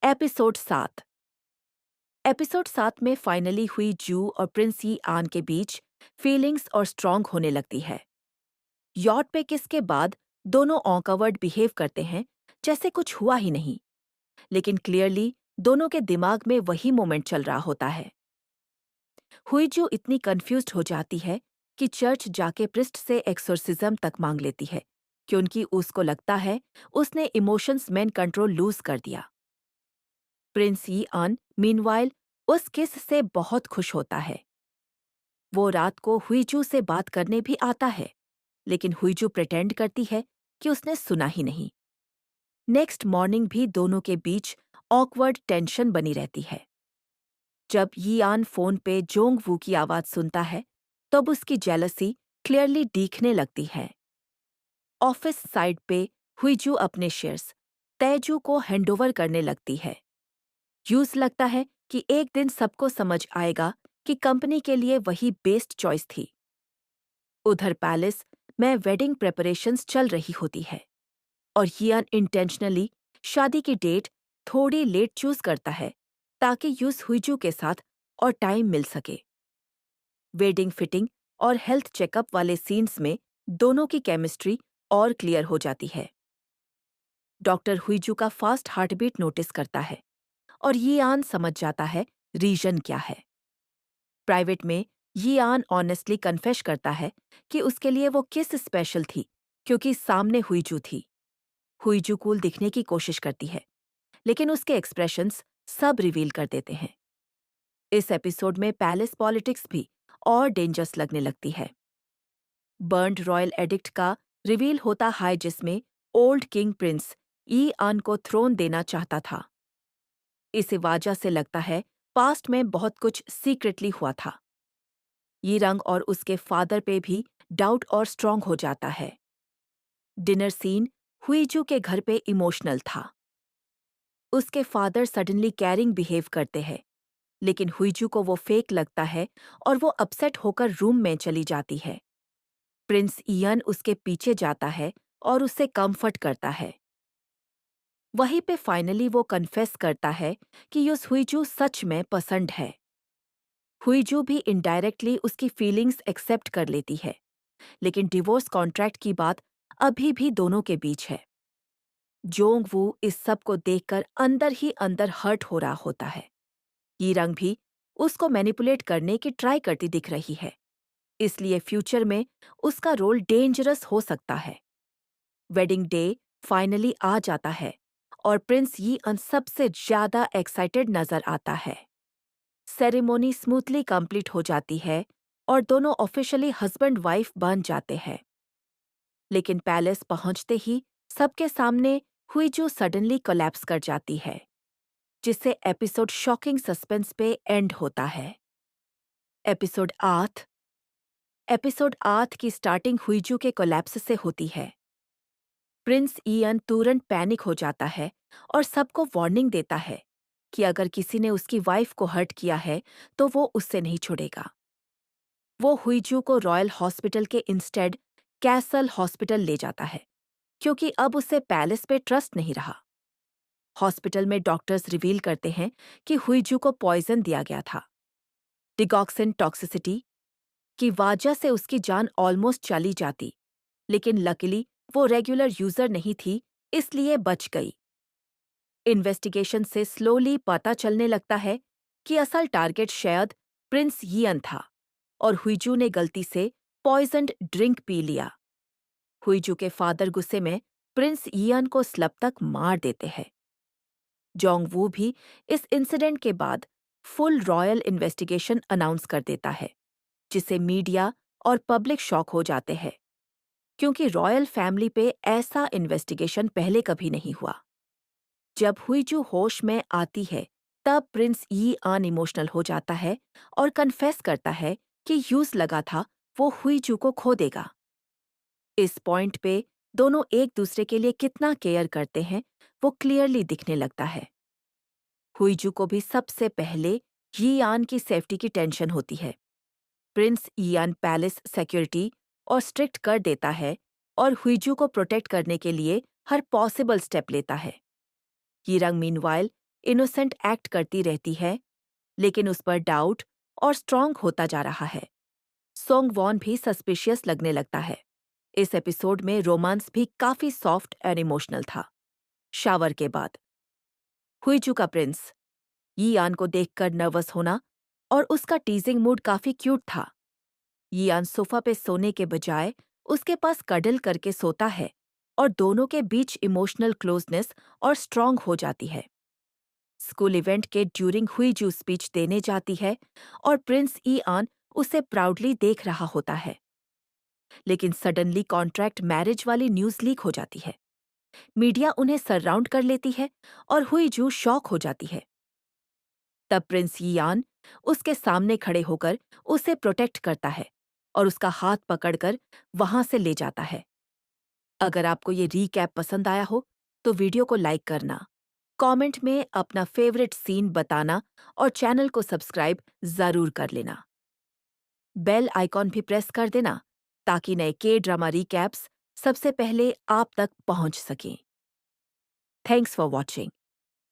Episode 7। Episode 7 में finally हुई जू और प्रिंस यी आन के बीच फीलिंग्स और स्ट्रांग होने लगती है। यॉट पे किस के बाद दोनों ऑकवर्ड बिहेव करते हैं जैसे कुछ हुआ ही नहीं, लेकिन क्लियरली दोनों के दिमाग में वही मोमेंट चल रहा होता है। हुई जू इतनी कंफ्यूज्ड हो जाती है कि चर्च जाके प्रिस्ट से एक्सोर्सिज्म तक मांग लेती है, क्योंकि उसको लगता है उसने इमोशंस में कंट्रोल लूज कर दिया। प्रिंस यी आन मीनवाइल उस किस से बहुत खुश होता है। वो रात को हुईजू से बात करने भी आता है, लेकिन हुईजू प्रिटेंड करती है कि उसने सुना ही नहीं। नेक्स्ट मॉर्निंग भी दोनों के बीच ऑकवर्ड टेंशन बनी रहती है। जब यी आन फोन पे जोंग वू की आवाज सुनता है, तब उसकी जेलसी क्लियरली दिखने लगती है। ऑफिस साइड पे हुईजू अपने शेयर्स तैजू को हैंडओवर करने लगती है। यूज लगता है कि एक दिन सबको समझ आएगा कि कंपनी के लिए वही बेस्ट चॉइस थी। उधर पैलेस में वेडिंग प्रेपरेशंस चल रही होती है और यियान इंटेंशनली शादी की डेट थोड़ी लेट चूज करता है ताकि यूज हुईजू के साथ और टाइम मिल सके। वेडिंग फिटिंग और हेल्थ चेकअप वाले सीन्स में दोनों की केमिस्ट्री और क्लियर हो जाती है। डॉक्टर हुईजू का फास्ट हार्टबीट नोटिस करता है और यियान समझ जाता है रीजन क्या है। प्राइवेट में यियान ऑनेस्टली कन्फेस करता है कि उसके लिए वो किस स्पेशल थी, क्योंकि सामने हुईजू थी। हुईजू कूल दिखने की कोशिश करती है, लेकिन उसके एक्सप्रेशंस सब रिवील कर देते हैं। इस एपिसोड में पैलेस पॉलिटिक्स भी और डेंजरस लगने लगती है। बर्न्ड रॉयल एडिक्ट का रिवील होता है, जिसमें ओल्ड किंग प्रिंस ई आन को थ्रोन देना चाहता था। इसे वाजा से लगता है पास्ट में बहुत कुछ सीक्रेटली हुआ था। ये रंग और उसके फादर पे भी डाउट और स्ट्रांग हो जाता है। डिनर सीन हुईजू के घर पे इमोशनल था। उसके फादर सडनली कैरिंग बिहेव करते हैं, लेकिन हुईजू को वो फेक लगता है और वो अपसेट होकर रूम में चली जाती है। प्रिंस इयन उसके पीछे जाता है और उससे कंफर्ट करता है। वहीं पे फाइनली वो कन्फेस करता है कि युस हुईजू सच में पसंद है। हुईजू भी इनडायरेक्टली उसकी फीलिंग्स एक्सेप्ट कर लेती है, लेकिन डिवोर्स कॉन्ट्रैक्ट की बात अभी भी दोनों के बीच है। जोंग वू इस सब को देखकर अंदर ही अंदर हर्ट हो रहा होता है। ये रंग भी उसको मैनिपुलेट करने की ट्राई करती दिख रही है, इसलिए फ्यूचर में उसका रोल डेंजरस हो सकता है। वेडिंग डे फाइनली आ जाता है और प्रिंस यी अन सबसे ज्यादा एक्साइटेड नजर आता है। सेरेमोनी स्मूथली कंप्लीट हो जाती है और दोनों ऑफिशियली हस्बैंड वाइफ बन जाते हैं। लेकिन पैलेस पहुंचते ही सबके सामने हुईजू सडनली कोलैप्स कर जाती है, जिससे एपिसोड शॉकिंग सस्पेंस पे एंड होता है। एपिसोड 8। एपिसोड 8 की स्टार्टिंग हुईजू के कोलैप्स से होती है। प्रिंस इयन तुरंत पैनिक हो जाता है और सबको वार्निंग देता है कि अगर किसी ने उसकी वाइफ को हर्ट किया है तो वो उससे नहीं छुड़ेगा। वो हुईजू को रॉयल हॉस्पिटल के इंस्टेड कैसल हॉस्पिटल ले जाता है, क्योंकि अब उसे पैलेस पे ट्रस्ट नहीं रहा। हॉस्पिटल में डॉक्टर्स रिवील करते हैं कि हुईजू को पॉइजन दिया गया था। डिगॉक्सिन टॉक्सिसिटी की वजह से उसकी जान ऑलमोस्ट चली जाती, लेकिन लकीली वो रेगुलर यूजर नहीं थी, इसलिए बच गई। इन्वेस्टिगेशन से स्लोली पता चलने लगता है कि असल टारगेट शायद प्रिंस यियन था और हुईजू ने गलती से पॉइजन्ड ड्रिंक पी लिया। हुईजू के फादर गुस्से में प्रिंस यियन को स्लब तक मार देते हैं। जोंग वू भी इस इंसिडेंट के बाद फुल रॉयल इन्वेस्टिगेशन अनाउंस कर देता है, जिसे मीडिया और पब्लिक शॉक हो जाते हैं, क्योंकि रॉयल फैमिली पे ऐसा इन्वेस्टिगेशन पहले कभी नहीं हुआ। जब हुईजू होश में आती है, तब प्रिंस यी आन इमोशनल हो जाता है और कन्फेस करता है कि यूज लगा था वो हुईजू को खो देगा। इस पॉइंट पे दोनों एक दूसरे के लिए कितना केयर करते हैं वो क्लियरली दिखने लगता है। हुईजू को भी सबसे पहले यियान की सेफ्टी की टेंशन होती है। प्रिंस यियान पैलेस सिक्योरिटी और स्ट्रिक्ट कर देता है और हुईजू को प्रोटेक्ट करने के लिए हर पॉसिबल स्टेप लेता है। यिरंग मीनवाइल इनोसेंट एक्ट करती रहती है, लेकिन उस पर डाउट और स्ट्रांग होता जा रहा है। सोंग वॉन भी सस्पिशियस लगने लगता है। इस एपिसोड में रोमांस भी काफी सॉफ्ट और इमोशनल था। शावर के बाद हुईजू का प्रिंस यियान को देखकर नर्वस होना और उसका टीजिंग मूड काफी क्यूट था। यियान सोफा पे सोने के बजाय उसके पास कडल करके सोता है और दोनों के बीच इमोशनल क्लोजनेस और स्ट्रांग हो जाती है। स्कूल इवेंट के ड्यूरिंग हुईजू स्पीच देने जाती है और प्रिंस ईआन उसे प्राउडली देख रहा होता है। लेकिन सडनली कॉन्ट्रैक्ट मैरिज वाली न्यूज लीक हो जाती है। मीडिया उन्हें सराउंड कर लेती है और हुईजू शॉक हो जाती है। तब प्रिंस यियान उसके सामने खड़े होकर उसे प्रोटेक्ट करता है और उसका हाथ पकड़कर वहां से ले जाता है। अगर आपको ये रीकैप पसंद आया हो तो वीडियो को लाइक करना, कमेंट में अपना फेवरेट सीन बताना और चैनल को सब्सक्राइब जरूर कर लेना। बेल आइकॉन भी प्रेस कर देना ताकि नए के ड्रामा रीकैप्स सबसे पहले आप तक पहुंच सकें। Thanks for watching.